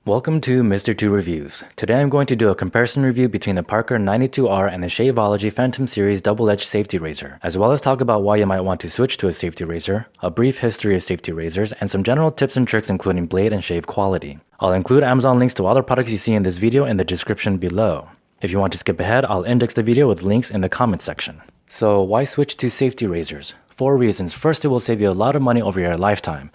Welcome to Mr. 2 Reviews. Today I'm going to do a comparison review between the Parker 92R and the Shaveology Phantom Series Double-Edged Safety Razor, as well as talk about why you might want to switch to a safety razor, a brief history of safety razors, and some general tips and tricks including blade and shave quality. I'll include Amazon links to all the products you see in this video in the description below. If you want to skip ahead, I'll index the video with links in the comment section. So why switch to safety razors? 4 reasons. First, it will save you a lot of money over your lifetime.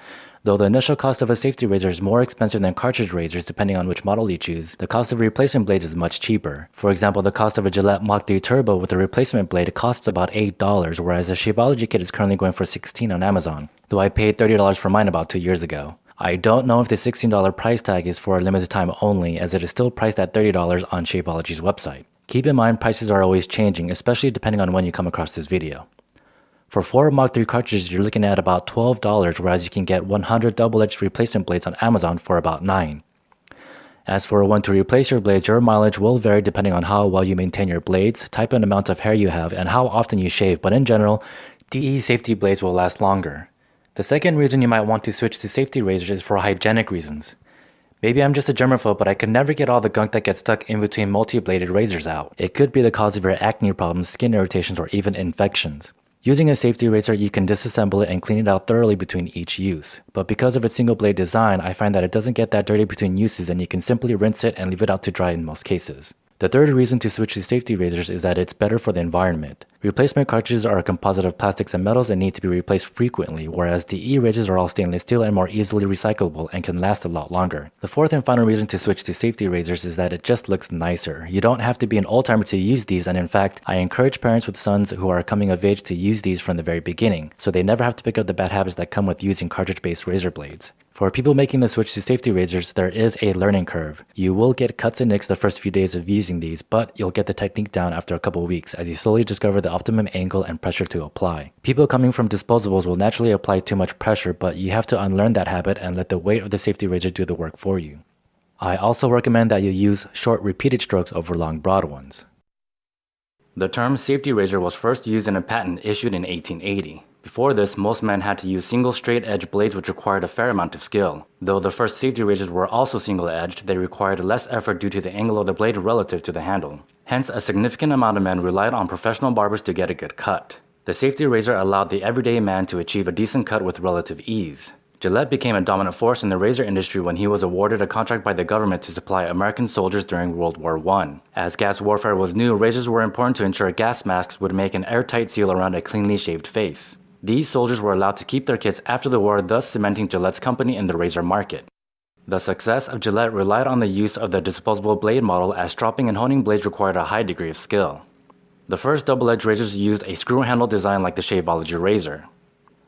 Though the initial cost of a safety razor is more expensive than cartridge razors depending on which model you choose, the cost of replacement blades is much cheaper. For example, the cost of a Gillette Mach 3 Turbo with a replacement blade costs about $8, whereas a Shaveology kit is currently going for $16 on Amazon, though I paid $30 for mine about 2 years ago. I don't know if the $16 price tag is for a limited time only, as it is still priced at $30 on Shaveology's website. Keep in mind, prices are always changing, especially depending on when you come across this video. For 4 Mach 3 cartridges, you're looking at about $12, whereas you can get 100 double-edged replacement blades on Amazon for about $9. As for when to replace your blades, your mileage will vary depending on how well you maintain your blades, type and amount of hair you have, and how often you shave, but in general, DE safety blades will last longer. The second reason you might want to switch to safety razors is for hygienic reasons. Maybe I'm just a germaphobe, but I can never get all the gunk that gets stuck in between multi-bladed razors out. It could be the cause of your acne problems, skin irritations, or even infections. Using a safety razor, you can disassemble it and clean it out thoroughly between each use. But because of its single blade design, I find that it doesn't get that dirty between uses and you can simply rinse it and leave it out to dry in most cases. The third reason to switch to safety razors is that it's better for the environment. Replacement cartridges are a composite of plastics and metals and need to be replaced frequently, whereas DE razors are all stainless steel and more easily recyclable and can last a lot longer. The fourth and final reason to switch to safety razors is that it just looks nicer. You don't have to be an old-timer to use these, and in fact, I encourage parents with sons who are coming of age to use these from the very beginning, so they never have to pick up the bad habits that come with using cartridge-based razor blades. For people making the switch to safety razors, there is a learning curve. You will get cuts and nicks the first few days of using these, but you'll get the technique down after a couple weeks as you slowly discover the optimum angle and pressure to apply. People coming from disposables will naturally apply too much pressure, but you have to unlearn that habit and let the weight of the safety razor do the work for you. I also recommend that you use short repeated strokes over long broad ones. The term safety razor was first used in a patent issued in 1880. Before this, most men had to use single straight-edge blades which required a fair amount of skill. Though the first safety razors were also single-edged, they required less effort due to the angle of the blade relative to the handle. Hence, a significant amount of men relied on professional barbers to get a good cut. The safety razor allowed the everyday man to achieve a decent cut with relative ease. Gillette became a dominant force in the razor industry when he was awarded a contract by the government to supply American soldiers during World War I. As gas warfare was new, razors were important to ensure gas masks would make an airtight seal around a cleanly shaved face. These soldiers were allowed to keep their kits after the war, thus cementing Gillette's company in the razor market. The success of Gillette relied on the use of the disposable blade model, as stropping and honing blades required a high degree of skill. The first double-edged razors used a screw handle design like the Shaveology razor.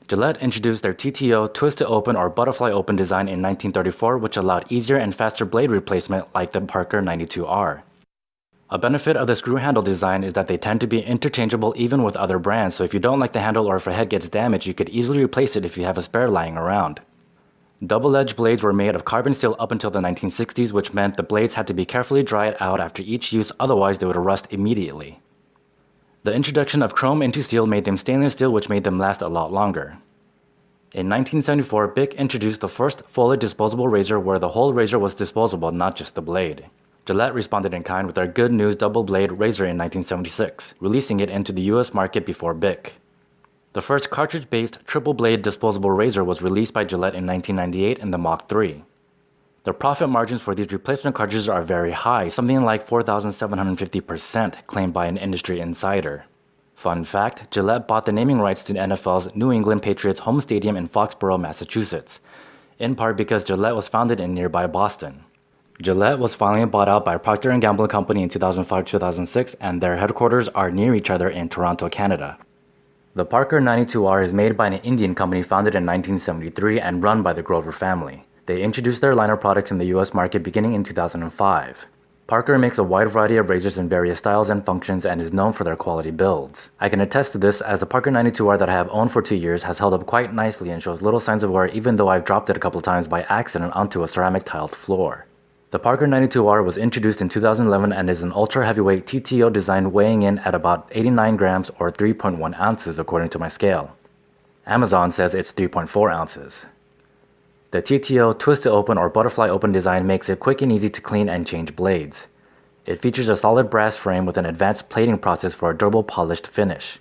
Gillette introduced their TTO twist to open or butterfly open design in 1934, which allowed easier and faster blade replacement like the Parker 92R. A benefit of the screw handle design is that they tend to be interchangeable even with other brands, so if you don't like the handle or if a head gets damaged, you could easily replace it if you have a spare lying around. Double-edged blades were made of carbon steel up until the 1960s, which meant the blades had to be carefully dried out after each use, otherwise they would rust immediately. The introduction of chrome into steel made them stainless steel, which made them last a lot longer. In 1974, Bic introduced the first fully disposable razor where the whole razor was disposable, not just the blade. Gillette responded in kind with their Good News Double Blade razor in 1976, releasing it into the US market before Bic. The first cartridge-based triple-blade disposable razor was released by Gillette in 1998 in the Mach 3. The profit margins for these replacement cartridges are very high, something like 4,750% claimed by an industry insider. Fun fact, Gillette bought the naming rights to the NFL's New England Patriots home stadium in Foxborough, Massachusetts, in part because Gillette was founded in nearby Boston. Gillette was finally bought out by Procter & Gamble Company in 2005-2006, and their headquarters are near each other in Toronto, Canada. The Parker 92R is made by an Indian company founded in 1973 and run by the Grover family. They introduced their line of products in the US market beginning in 2005. Parker makes a wide variety of razors in various styles and functions and is known for their quality builds. I can attest to this, as the Parker 92R that I have owned for 2 years has held up quite nicely and shows little signs of wear, even though I've dropped it a couple times by accident onto a ceramic tiled floor. The Parker 92R was introduced in 2011 and is an ultra-heavyweight TTO design, weighing in at about 89 grams or 3.1 ounces according to my scale. Amazon says it's 3.4 ounces. The TTO twist to open or butterfly open design makes it quick and easy to clean and change blades. It features a solid brass frame with an advanced plating process for a durable polished finish.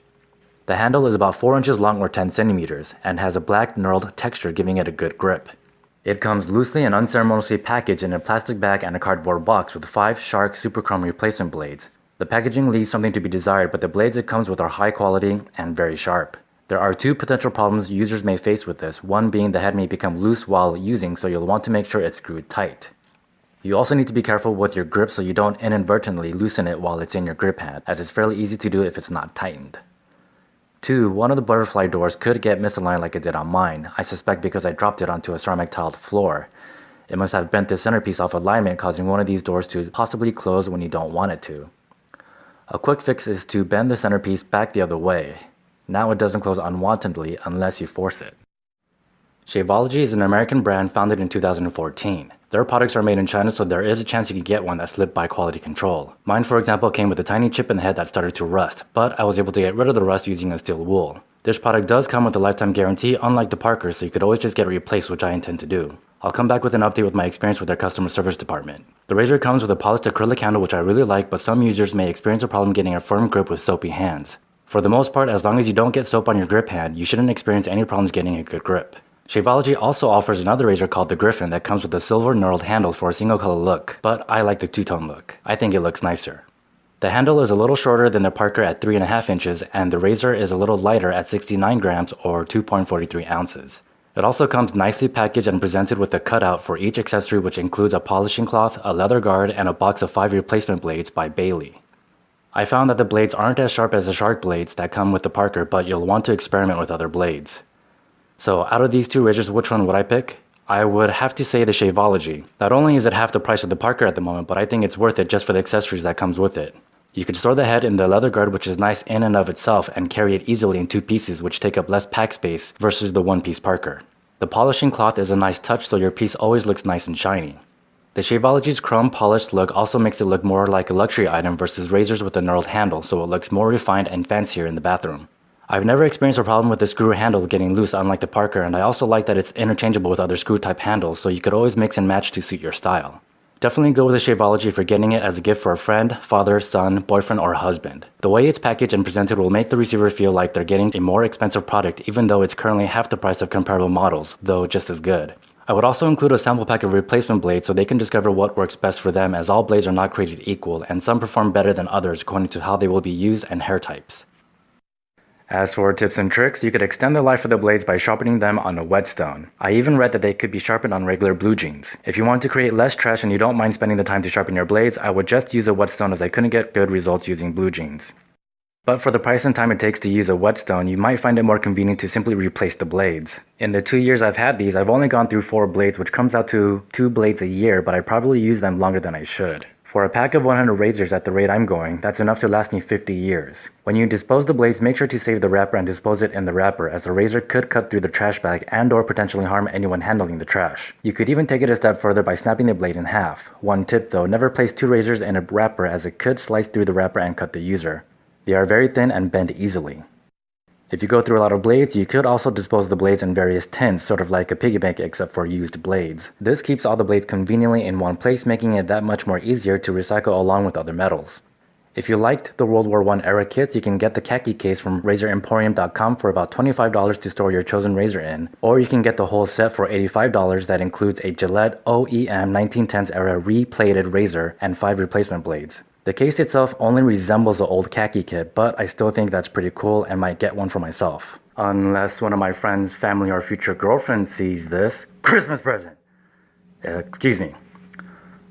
The handle is about 4 inches long or 10 centimeters and has a black knurled texture giving it a good grip. It comes loosely and unceremoniously packaged in a plastic bag and a cardboard box with 5 Shark Super Chrome replacement blades. The packaging leaves something to be desired, but the blades it comes with are high quality and very sharp. There are 2 potential problems users may face with this, one being the head may become loose while using, so you'll want to make sure it's screwed tight. You also need to be careful with your grip so you don't inadvertently loosen it while it's in your grip hand, as it's fairly easy to do if it's not tightened. 2. One of the butterfly doors could get misaligned like it did on mine, I suspect because I dropped it onto a ceramic tiled floor. It must have bent the centerpiece off alignment, causing one of these doors to possibly close when you don't want it to. A quick fix is to bend the centerpiece back the other way. Now it doesn't close unwantedly unless you force it. Shaveology is an American brand founded in 2014. Their products are made in China, so there is a chance you could get one that slipped by quality control. Mine, for example, came with a tiny chip in the head that started to rust, but I was able to get rid of the rust using a steel wool. This product does come with a lifetime guarantee, unlike the Parker, so you could always just get it replaced, which I intend to do. I'll come back with an update with my experience with their customer service department. The razor comes with a polished acrylic handle, which I really like, but some users may experience a problem getting a firm grip with soapy hands. For the most part, as long as you don't get soap on your grip hand, you shouldn't experience any problems getting a good grip. Shaveology also offers another razor called the Griffin that comes with a silver knurled handle for a single color look, but I like the two-tone look. I think it looks nicer. The handle is a little shorter than the Parker at 3.5 inches, and the razor is a little lighter at 69 grams or 2.43 ounces. It also comes nicely packaged and presented with a cutout for each accessory, which includes a polishing cloth, a leather guard, and a box of 5 replacement blades by Bailey. I found that the blades aren't as sharp as the Shark blades that come with the Parker, but you'll want to experiment with other blades. So out of these 2 razors, which one would I pick? I would have to say the Shaveology. Not only is it half the price of the Parker at the moment, but I think it's worth it just for the accessories that comes with it. You can store the head in the leather guard, which is nice in and of itself, and carry it easily in 2 pieces, which take up less pack space versus the 1-piece Parker. The polishing cloth is a nice touch, so your piece always looks nice and shiny. The Shaveology's chrome polished look also makes it look more like a luxury item versus razors with a knurled handle, so it looks more refined and fancier in the bathroom. I've never experienced a problem with the screw handle getting loose unlike the Parker, and I also like that it's interchangeable with other screw type handles, so you could always mix and match to suit your style. Definitely go with the Shaveology if you're getting it as a gift for a friend, father, son, boyfriend, or husband. The way it's packaged and presented will make the receiver feel like they're getting a more expensive product, even though it's currently half the price of comparable models, though just as good. I would also include a sample pack of replacement blades so they can discover what works best for them, as all blades are not created equal, and some perform better than others according to how they will be used and hair types. As for tips and tricks, you could extend the life of the blades by sharpening them on a whetstone. I even read that they could be sharpened on regular blue jeans. If you want to create less trash and you don't mind spending the time to sharpen your blades, I would just use a whetstone, as I couldn't get good results using blue jeans. But for the price and time it takes to use a whetstone, you might find it more convenient to simply replace the blades. In the 2 years I've had these, I've only gone through 4 blades, which comes out to 2 blades a year, but I probably use them longer than I should. For a pack of 100 razors at the rate I'm going, that's enough to last me 50 years. When you dispose the blades, make sure to save the wrapper and dispose it in the wrapper, as the razor could cut through the trash bag and or potentially harm anyone handling the trash. You could even take it a step further by snapping the blade in half. One tip though, never place 2 razors in a wrapper, as it could slice through the wrapper and cut the user. They are very thin and bend easily. If you go through a lot of blades, you could also dispose the blades in various tins, sort of like a piggy bank except for used blades. This keeps all the blades conveniently in one place, making it that much more easier to recycle along with other metals. If you liked the World War I era kits, you can get the khaki case from RazorEmporium.com for about $25 to store your chosen razor in, or you can get the whole set for $85 that includes a Gillette OEM 1910s era replated razor and 5 replacement blades. The case itself only resembles the old khaki kit, but I still think that's pretty cool and might get one for myself. Unless one of my friends, family, or future girlfriend sees this Christmas present. Excuse me.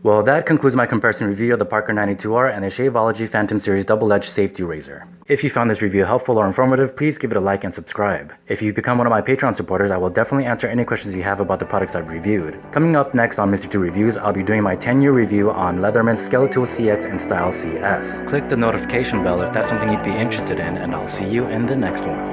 Well, that concludes my comparison review of the Parker 92R and the Shaveology Phantom Series Double-Edged Safety Razor. If you found this review helpful or informative, please give it a like and subscribe. If you become one of my Patreon supporters, I will definitely answer any questions you have about the products I've reviewed. Coming up next on Mr. 2 Reviews, I'll be doing my 10-year review on Leatherman's Skeletal CX and Style CS. Click the notification bell if that's something you'd be interested in, and I'll see you in the next one.